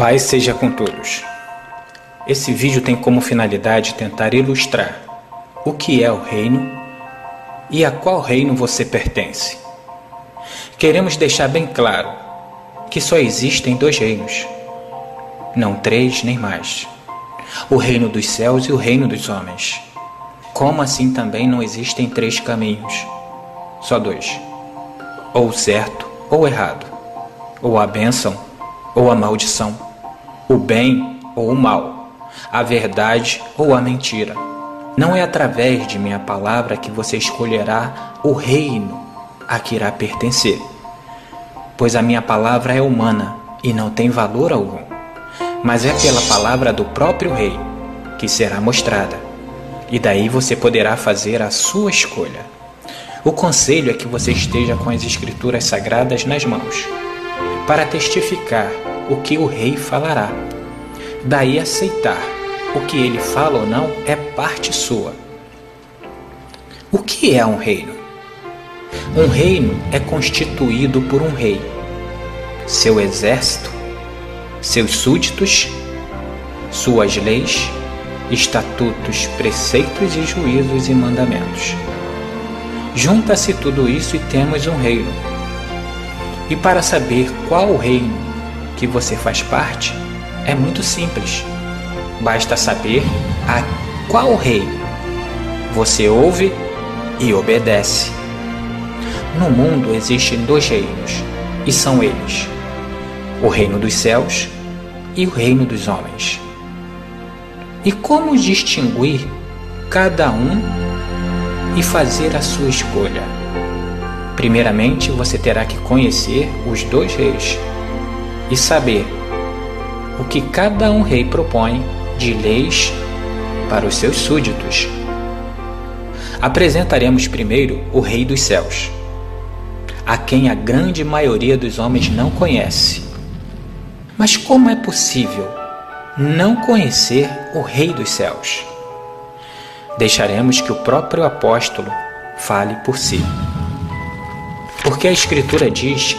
Paz seja com todos. Esse vídeo tem como finalidade tentar ilustrar o que é o reino e a qual reino você pertence. Queremos deixar bem claro que só existem dois reinos, não três nem mais: o reino dos céus e o reino dos homens. Como assim também não existem três caminhos, só dois: ou o certo ou o errado, ou a bênção ou a maldição, o bem ou o mal, a verdade ou a mentira. Não é através de minha palavra que você escolherá o reino a que irá pertencer, pois a minha palavra é humana e não tem valor algum, mas é pela palavra do próprio rei que será mostrada, e daí você poderá fazer a sua escolha. O conselho é que você esteja com as escrituras sagradas nas mãos, para testificar o que o rei falará. Daí aceitar o que ele fala ou não é parte sua. O que é um reino? Um reino é constituído por um rei, seu exército, seus súditos, suas leis, estatutos, preceitos e juízos e mandamentos. Junta-se tudo isso e temos um reino. E para saber qual o reino que você faz parte, é muito simples. Basta saber a qual rei você ouve e obedece. No mundo existem dois reinos, e são eles: o reino dos céus e o reino dos homens. E como distinguir cada um e fazer a sua escolha? Primeiramente, você terá que conhecer os dois reis e saber o que cada um rei propõe de leis para os seus súditos. Apresentaremos primeiro o Rei dos Céus, a quem a grande maioria dos homens não conhece. Mas como é possível não conhecer o Rei dos Céus? Deixaremos que o próprio apóstolo fale por si. Porque a Escritura diz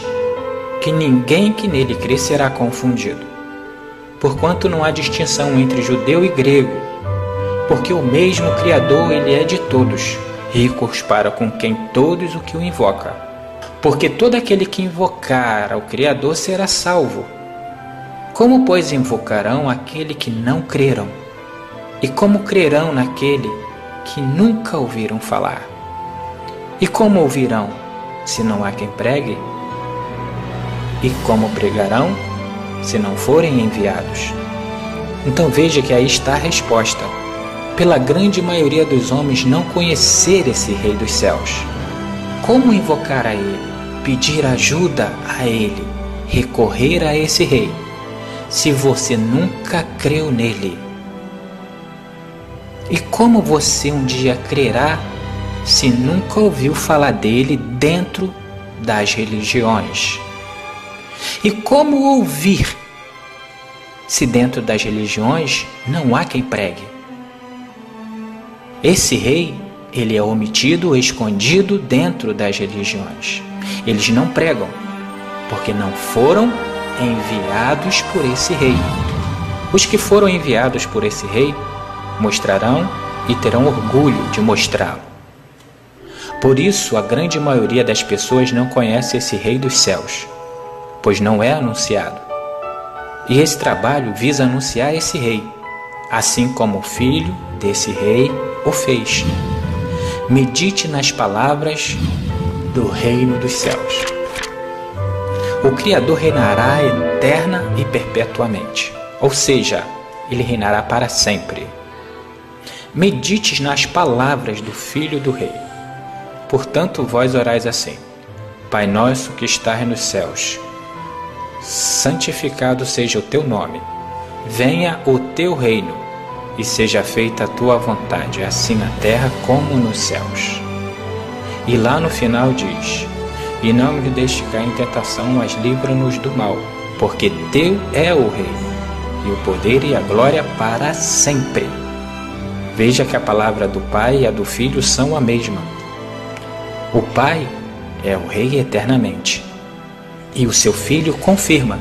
que ninguém que nele crê será confundido, porquanto não há distinção entre judeu e grego, porque o mesmo Criador ele é de todos, ricos para com quem todos o que o invoca. Porque todo aquele que invocar ao Criador será salvo. Como, pois, invocarão aquele que não creram? E como crerão naquele que nunca ouviram falar? E como ouvirão, se não há quem pregue? E como pregarão, se não forem enviados? Então veja que aí está a resposta. Pela grande maioria dos homens não conhecer esse Rei dos Céus. Como invocar a Ele, pedir ajuda a Ele, recorrer a esse Rei, se você nunca creu nele? E como você um dia crerá se nunca ouviu falar dele dentro das religiões? E como ouvir se dentro das religiões não há quem pregue? Esse rei, ele é omitido ou escondido dentro das religiões. Eles não pregam, porque não foram enviados por esse rei. Os que foram enviados por esse rei mostrarão e terão orgulho de mostrá-lo. Por isso, a grande maioria das pessoas não conhece esse Rei dos Céus, pois não é anunciado. E esse trabalho visa anunciar esse rei, assim como o filho desse rei o fez. Medite nas palavras do reino dos céus. O Criador reinará eterna e perpetuamente, ou seja, ele reinará para sempre. Medite nas palavras do Filho do Rei. Portanto, vós orais assim: Pai nosso que estás nos céus, santificado seja o teu nome. Venha o teu reino e seja feita a tua vontade, assim na terra como nos céus. E lá no final diz: E não nos deixe cair em tentação, mas livra-nos do mal, porque teu é o reino, e o poder e a glória para sempre. Veja que a palavra do Pai e a do Filho são a mesma. O Pai é o Rei eternamente, e o seu Filho confirma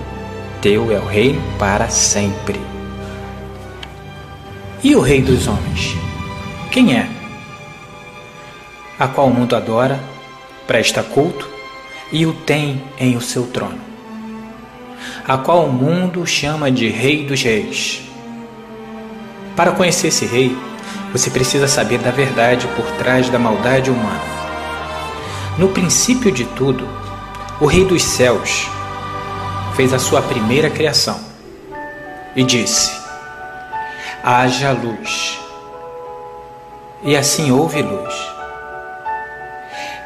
Teu é o reino para sempre. E o Rei dos homens? Quem é? A qual o mundo adora, presta culto e o tem em o seu trono. A qual o mundo chama de Rei dos reis. Para conhecer esse rei, você precisa saber da verdade por trás da maldade humana. No princípio de tudo, o Rei dos céus fez a sua primeira criação e disse: haja luz. E assim houve luz.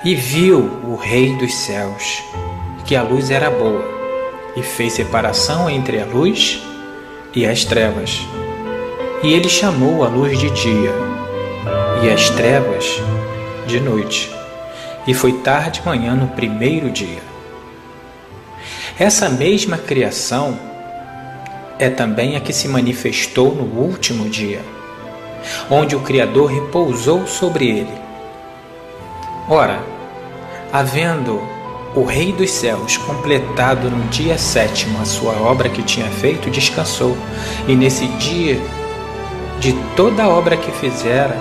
E viu o Rei dos céus que a luz era boa, e fez separação entre a luz e as trevas. E ele chamou a luz de dia, e as trevas de noite. E foi tarde manhã no primeiro dia. Essa mesma criação é também a que se manifestou no último dia, onde o Criador repousou sobre ele. Ora, havendo o Rei dos céus completado no dia 7º a sua obra que tinha feito, descansou, e nesse dia de toda a obra que fizera,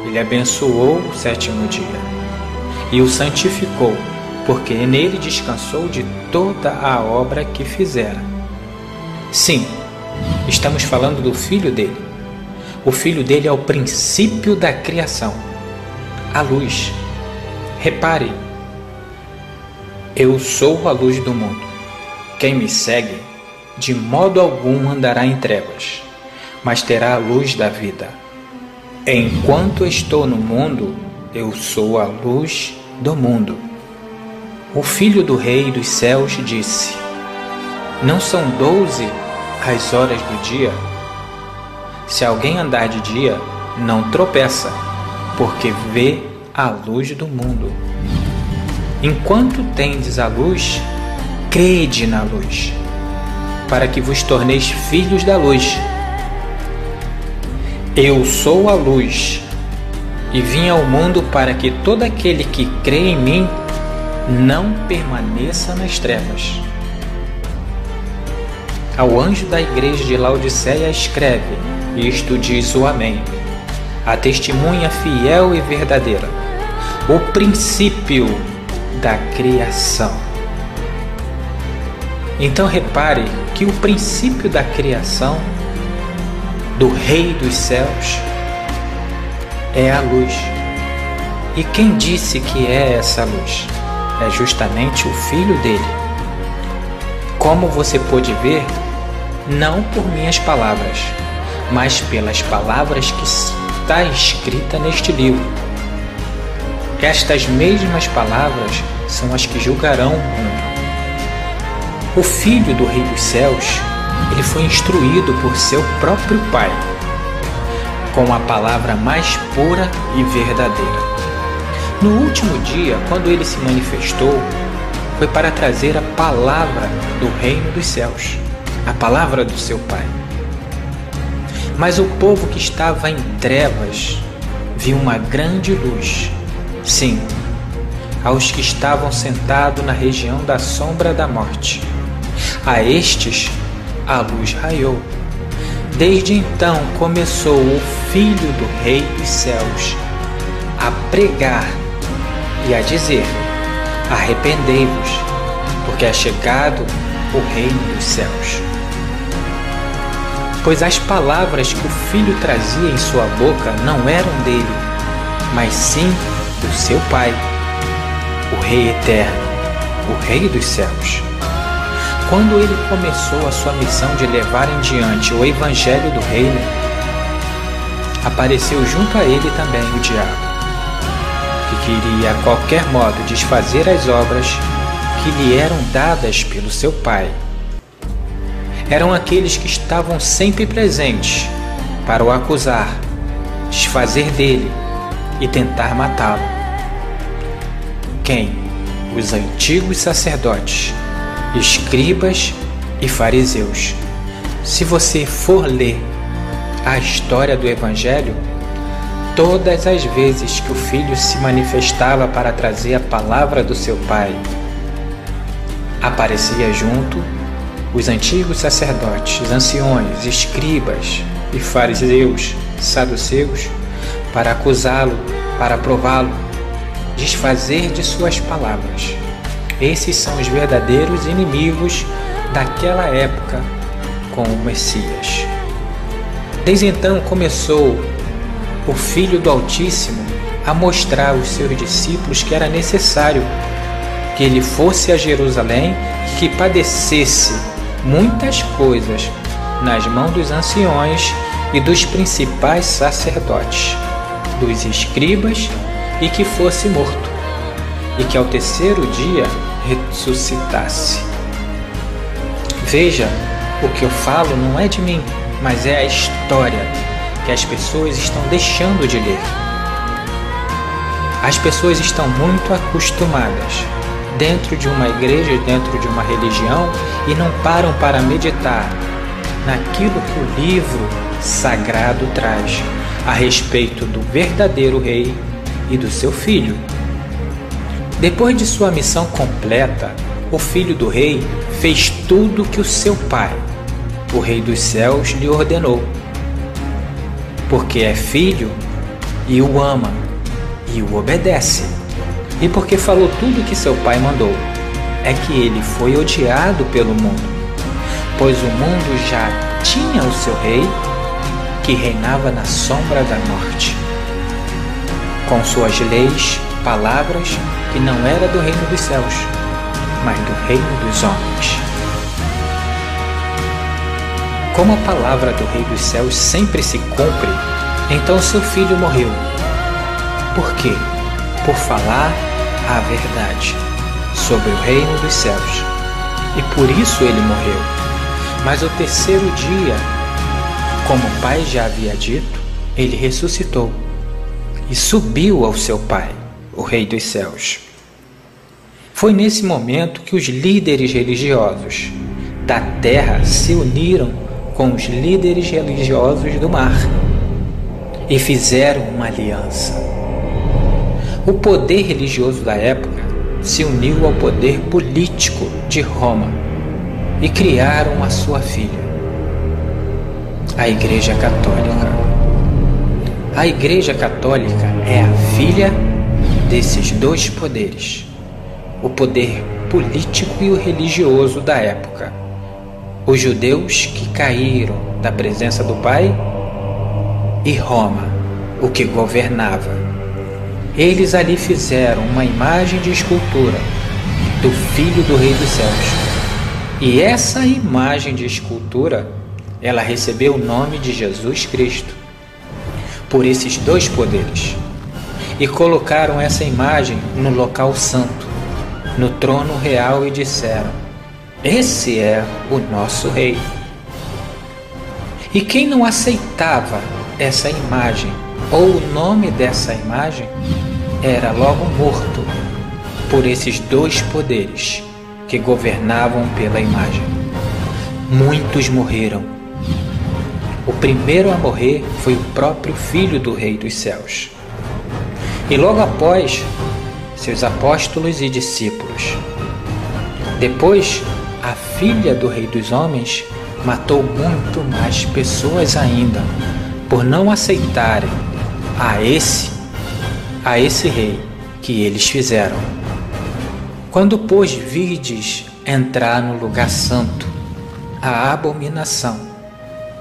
ele abençoou o 7º dia e o santificou, porque nele descansou de toda a obra que fizera. Sim, estamos falando do Filho dele. O Filho dele é o princípio da criação, a luz. Repare, eu sou a luz do mundo. Quem me segue, de modo algum andará em trevas, mas terá a luz da vida. Enquanto estou no mundo, eu sou a luz do mundo. O Filho do Rei dos céus disse: não são 12 as horas do dia? Se alguém andar de dia, não tropeça, porque vê a luz do mundo. Enquanto tendes a luz, crede na luz, para que vos torneis filhos da luz. Eu sou a luz, e vim ao mundo para que todo aquele que crê em mim não permaneça nas trevas. Ao anjo da igreja de Laodiceia escreve: isto diz o Amém, a testemunha fiel e verdadeira, o princípio da criação. Então repare que o princípio da criação do Rei dos céus é a luz. E quem disse que é essa luz? É justamente o Filho dele. Como você pôde ver, não por minhas palavras, mas pelas palavras que está escrita neste livro. Estas mesmas palavras são as que julgarão o mundo. O Filho do Rei dos céus, ele foi instruído por seu próprio Pai, com a palavra mais pura e verdadeira. No último dia, quando ele se manifestou, foi para trazer a palavra do reino dos céus, a palavra do seu Pai. Mas o povo que estava em trevas viu uma grande luz. Sim, aos que estavam sentados na região da sombra da morte. A estes a luz raiou. Desde então começou o Filho do Rei dos céus a pregar e a dizer: arrependei-vos, porque é chegado o reino dos céus. Pois as palavras que o Filho trazia em sua boca não eram dele, mas sim do seu Pai, o Rei eterno, o Rei dos céus. Quando ele começou a sua missão de levar em diante o Evangelho do Reino, apareceu junto a ele também o diabo, que queria a qualquer modo desfazer as obras que lhe eram dadas pelo seu Pai. Eram aqueles que estavam sempre presentes para o acusar, desfazer dele e tentar matá-lo. Quem? Os antigos sacerdotes, escribas e fariseus. Se você for ler a história do Evangelho, todas as vezes que o Filho se manifestava para trazer a palavra do seu Pai, aparecia junto os antigos sacerdotes, anciões, escribas e fariseus, saduceus, para acusá-lo, para prová-lo, desfazer de suas palavras. Esses são os verdadeiros inimigos daquela época com o Messias. Desde então começou o Filho do Altíssimo a mostrar aos seus discípulos que era necessário que ele fosse a Jerusalém e que padecesse muitas coisas nas mãos dos anciões e dos principais sacerdotes, dos escribas, e que fosse morto, e que ao terceiro dia ressuscitasse. Veja, o que eu falo não é de mim, mas é a história que as pessoas estão deixando de ler. As pessoas estão muito acostumadas dentro de uma igreja, dentro de uma religião, e não param para meditar naquilo que o livro sagrado traz a respeito do verdadeiro rei e do seu filho. Depois de sua missão completa, o filho do rei fez tudo o que o seu pai, o rei dos céus, lhe ordenou, porque é filho e o ama e o obedece, e porque falou tudo o que seu pai mandou. É que ele foi odiado pelo mundo, pois o mundo já tinha o seu rei, que reinava na sombra da morte, com suas leis, palavras que não era do reino dos céus, mas do reino dos homens. Como a palavra do rei dos céus sempre se cumpre, então seu filho morreu. Por quê? Por falar a verdade sobre o reino dos céus. E por isso ele morreu. Mas ao terceiro dia, como o pai já havia dito, ele ressuscitou e subiu ao seu pai, o rei dos céus. Foi nesse momento que os líderes religiosos da terra se uniram com os líderes religiosos do mar e fizeram uma aliança. O poder religioso da época se uniu ao poder político de Roma e criaram a sua filha, a Igreja Católica. A Igreja Católica é a filha desses dois poderes, o poder político e o religioso da época. Os judeus que caíram da presença do Pai e Roma, o que governava. Eles ali fizeram uma imagem de escultura do Filho do Rei dos Céus. E essa imagem de escultura, ela recebeu o nome de Jesus Cristo, por esses dois poderes. E colocaram essa imagem no local santo, no trono real, e disseram: esse é o nosso rei. E quem não aceitava essa imagem ou o nome dessa imagem era logo morto por esses dois poderes que governavam pela imagem. Muitos morreram. O primeiro a morrer foi o próprio Filho do Rei dos Céus. E logo após, seus apóstolos e discípulos. Depois, a filha do Rei dos Homens matou muito mais pessoas ainda, por não aceitarem a esse rei que eles fizeram. Quando, pois, vides entrar no lugar santo a abominação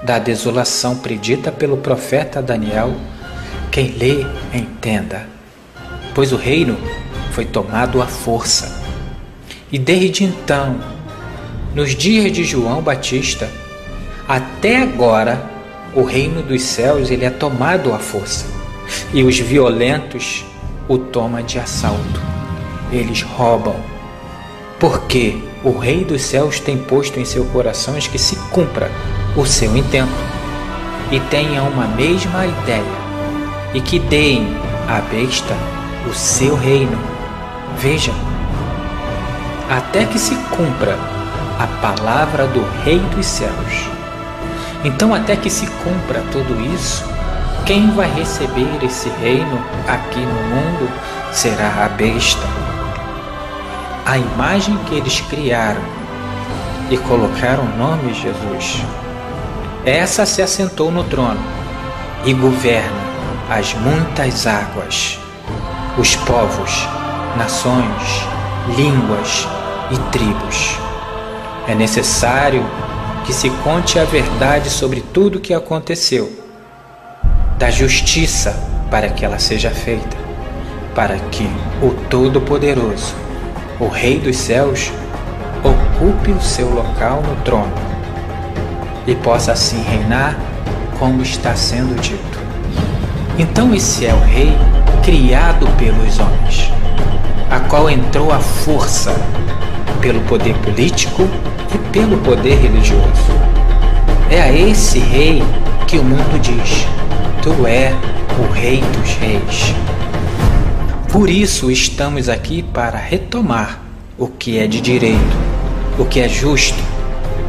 da desolação predita pelo profeta Daniel, quem lê, entenda, pois o reino foi tomado à força. E desde então, nos dias de João Batista, até agora, o reino dos céus ele é tomado à força, e os violentos o tomam de assalto. Eles roubam, porque o Rei dos céus tem posto em seu coração que se cumpra o seu intento, e tenham uma mesma ideia, e que deem à besta o seu reino. Veja, até que se cumpra a palavra do Rei dos céus. Então, até que se cumpra tudo isso, quem vai receber esse reino aqui no mundo será a besta. A imagem que eles criaram e colocaram o nome de Jesus. Essa se assentou no trono e governa as muitas águas, os povos, nações, línguas e tribos. É necessário que se conte a verdade sobre tudo o que aconteceu, da justiça para que ela seja feita, para que o Todo-Poderoso, o Rei dos Céus, ocupe o seu local no trono e possa assim reinar como está sendo dito. Então esse é o Rei criado pelos homens, a qual entrou à força pelo poder político e pelo poder religioso. É a esse Rei que o mundo diz: Tu é o Rei dos Reis. Por isso estamos aqui para retomar o que é de direito, o que é justo,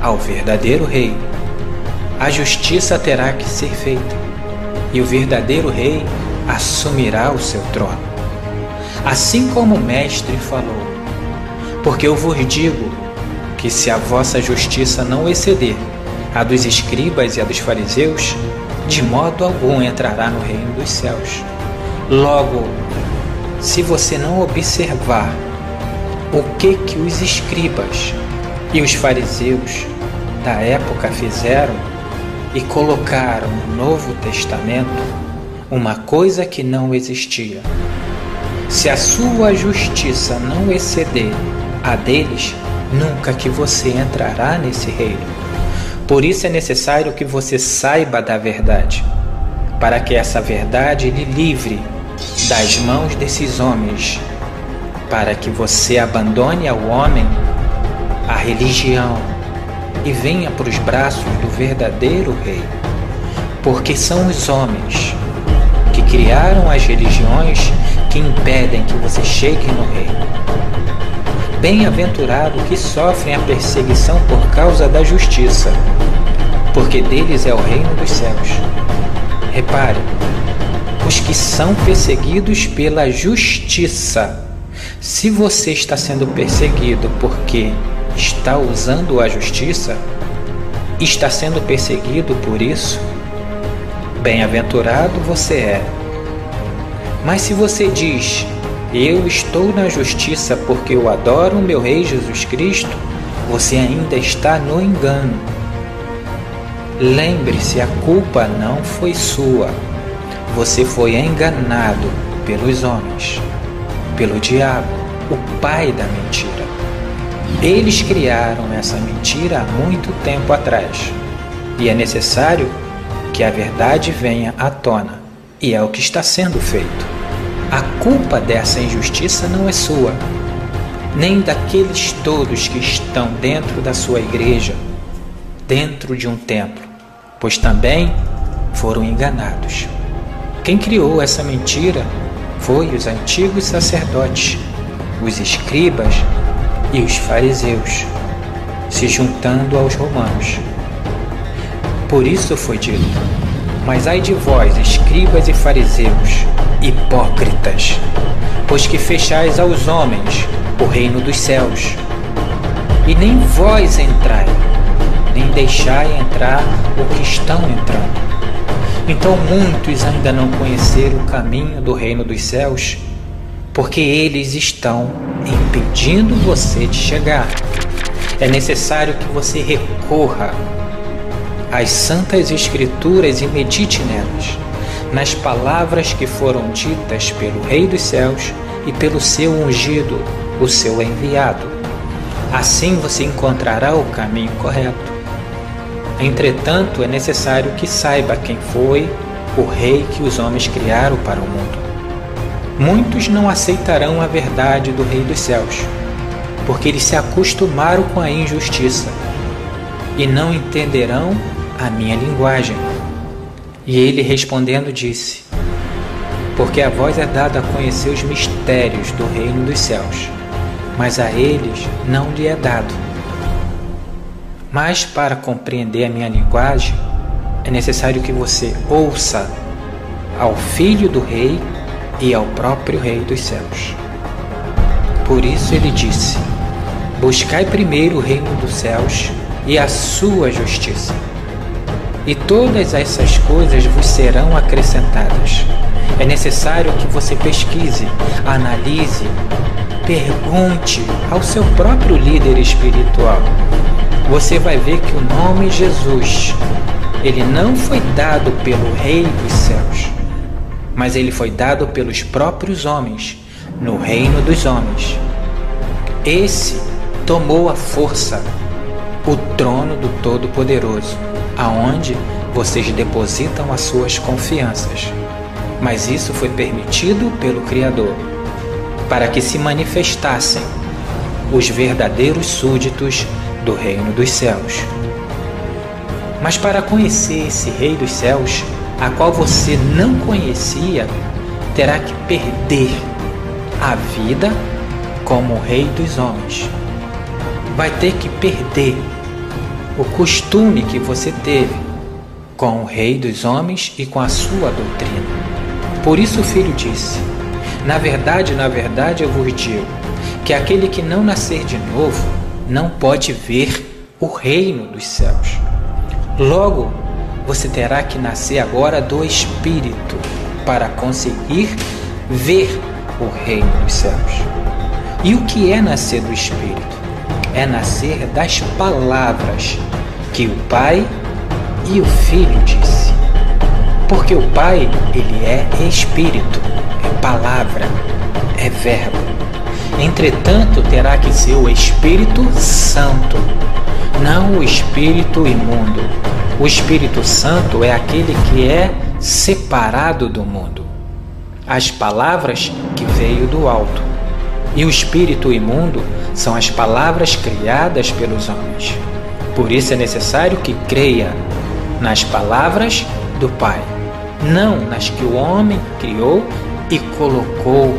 ao verdadeiro Rei. A justiça terá que ser feita, e o verdadeiro Rei assumirá o seu trono. Assim como o Mestre falou: Porque eu vos digo que se a vossa justiça não exceder a dos escribas e a dos fariseus, de modo algum entrará no reino dos céus. Logo, se você não observar o que os escribas e os fariseus da época fizeram e colocaram no Novo Testamento uma coisa que não existia, se a sua justiça não exceder a deles, nunca que você entrará nesse reino. Por isso é necessário que você saiba da verdade, para que essa verdade lhe livre das mãos desses homens, para que você abandone ao homem a religião e venha para os braços do verdadeiro Rei, porque são os homens que criaram as religiões que impedem que você chegue no reino. Bem-aventurado que sofrem a perseguição por causa da justiça, porque deles é o reino dos céus. Repare, os que são perseguidos pela justiça. Se você está sendo perseguido porque está usando a justiça, está sendo perseguido por isso, bem-aventurado você é. Mas se você diz: eu estou na justiça porque eu adoro o meu Rei Jesus Cristo, você ainda está no engano. Lembre-se, a culpa não foi sua. Você foi enganado pelos homens, pelo diabo, o pai da mentira. Eles criaram essa mentira há muito tempo atrás, e é necessário que a verdade venha à tona, e é o que está sendo feito. A culpa dessa injustiça não é sua, nem daqueles todos que estão dentro da sua igreja, dentro de um templo, pois também foram enganados. Quem criou essa mentira foi os antigos sacerdotes, os escribas e os fariseus, se juntando aos romanos. Por isso foi dito: mas ai de vós, escribas e fariseus, hipócritas, pois que fechais aos homens o reino dos céus, e nem vós entrai, nem deixai entrar o que estão entrando. Então muitos ainda não conheceram o caminho do reino dos céus, porque eles estão impedindo você de chegar. É necessário que você recorra às Santas Escrituras e medite nelas, nas palavras que foram ditas pelo Rei dos Céus e pelo seu ungido, o seu enviado. Assim você encontrará o caminho correto. Entretanto, é necessário que saiba quem foi o Rei que os homens criaram para o mundo. Muitos não aceitarão a verdade do Rei dos Céus, porque eles se acostumaram com a injustiça e não entenderão a minha linguagem. E ele respondendo disse: porque a vós é dado a conhecer os mistérios do reino dos céus, mas a eles não lhe é dado. Mas para compreender a minha linguagem, é necessário que você ouça ao Filho do Rei e ao próprio Rei dos céus. Por isso ele disse: Buscai primeiro o reino dos céus e a sua justiça, e todas essas coisas vos serão acrescentadas. É necessário que você pesquise, analise, pergunte ao seu próprio líder espiritual. Você vai ver que o nome Jesus, ele não foi dado pelo Rei dos céus, mas ele foi dado pelos próprios homens, no reino dos homens. Esse tomou a força, o trono do Todo-Poderoso, aonde vocês depositam as suas confianças. Mas isso foi permitido pelo Criador, para que se manifestassem os verdadeiros súditos do reino dos céus. Mas para conhecer esse Rei dos céus, a qual você não conhecia, terá que perder a vida como Rei dos homens. Vai ter que perder o costume que você teve com o Rei dos homens e com a sua doutrina. Por isso o Filho disse: na verdade, eu vos digo, que aquele que não nascer de novo não pode ver o reino dos céus. Logo, você terá que nascer agora do Espírito para conseguir ver o reino dos céus. E o que é nascer do Espírito? É nascer das palavras que o Pai e o Filho disse. Porque o Pai, ele é Espírito, é palavra, é verbo. Entretanto, terá que ser o Espírito Santo, não o Espírito imundo. O Espírito Santo é aquele que é separado do mundo. As palavras que veio do alto. E o Espírito imundo são as palavras criadas pelos homens. Por isso é necessário que creia nas palavras do Pai, não nas que o homem criou e colocou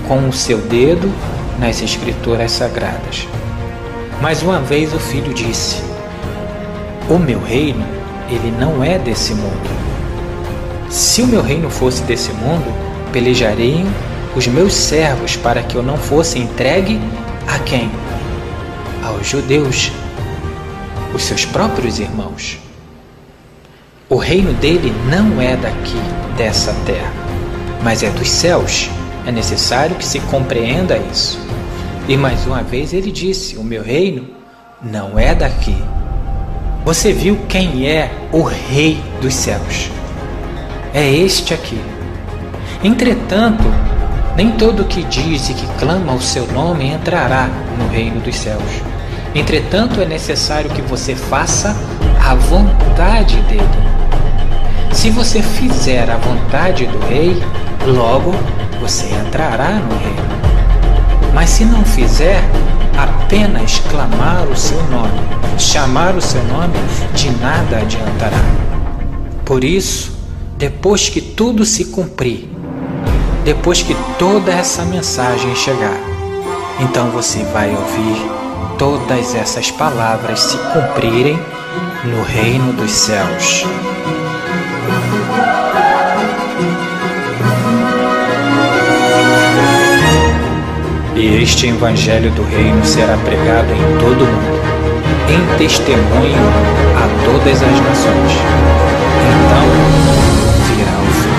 com o seu dedo nas Escrituras Sagradas. Mais uma vez o Filho disse: o meu reino, ele não é desse mundo. Se o meu reino fosse desse mundo, pelejariam os meus servos para que eu não fosse entregue a quem? Aos judeus, os seus próprios irmãos. O reino dele não é daqui, dessa terra, mas é dos céus. É necessário que se compreenda isso. E mais uma vez ele disse: o meu reino não é daqui. Você viu quem é o Rei dos céus? É este aqui. Entretanto, nem todo que diz e que clama o seu nome entrará no reino dos céus. Entretanto, é necessário que você faça a vontade dele. Se você fizer a vontade do Rei, logo você entrará no reino. Mas se não fizer, apenas clamar o seu nome, chamar o seu nome, de nada adiantará. Por isso, depois que tudo se cumprir, depois que toda essa mensagem chegar, então você vai ouvir todas essas palavras se cumprirem no reino dos céus. E este evangelho do reino será pregado em todo o mundo, em testemunho a todas as nações. Então virá o fim.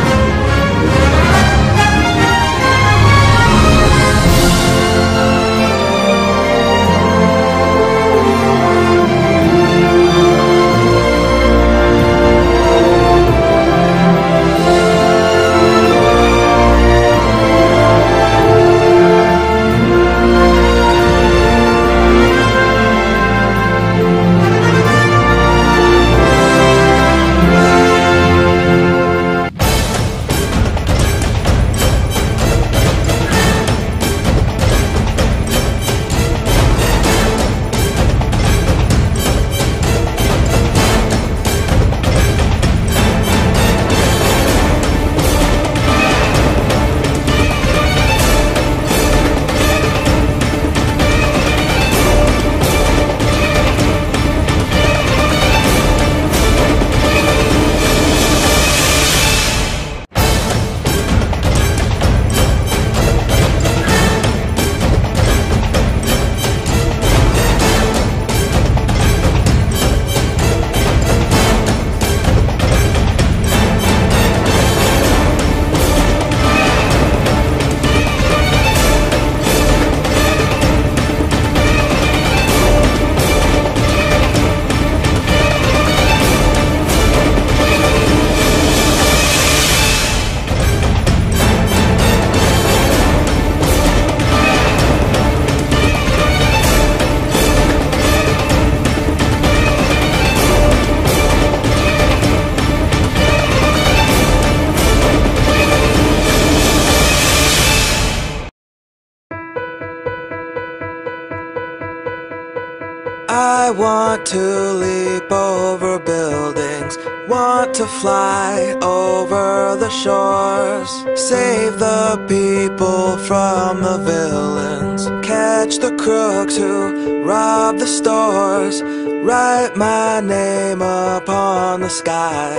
I want to leap over buildings, want to fly over the shores, save the people from the villains, catch the crooks who rob the stores, write my name upon the sky,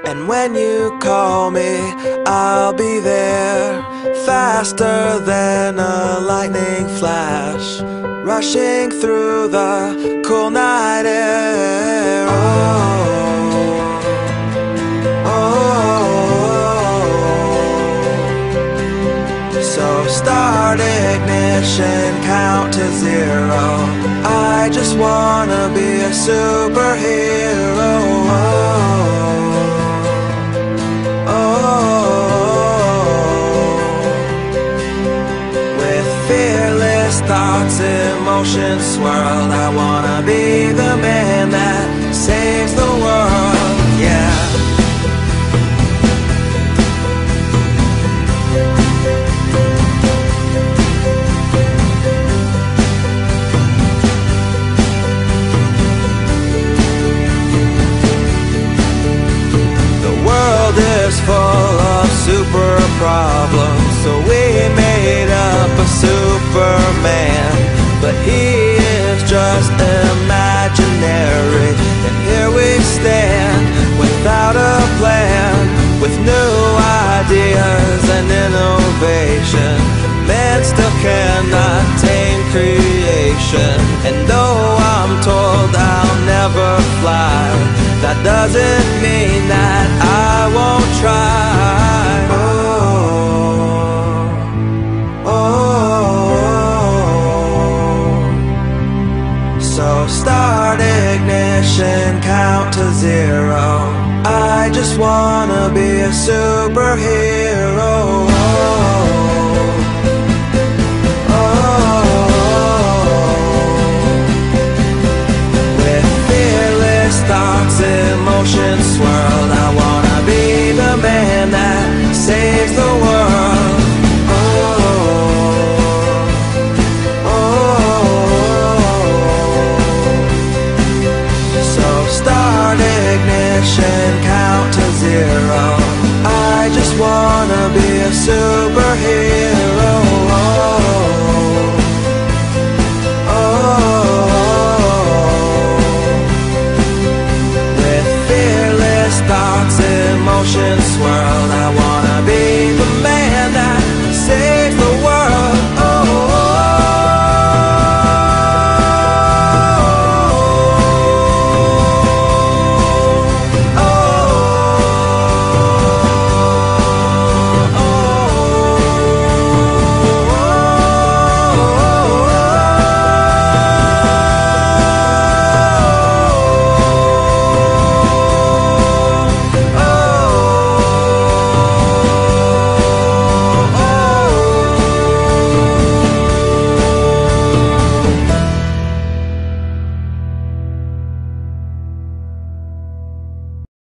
and when you call me, I'll be there, faster than a lightning flash, rushing through the cool night air. So start ignition, count to 0. I just wanna be a superhero. Fearless thoughts, emotions swirled. I wanna be the man that saves the world, yeah. The world is full of super problems, so we made up a Superman, but he is just imaginary. And here we stand, without a plan, with new ideas and innovation. Man still cannot tame creation, and though I'm told I'll never fly, that doesn't mean that I won't try. So start ignition, count to 0. I just wanna be a superhero.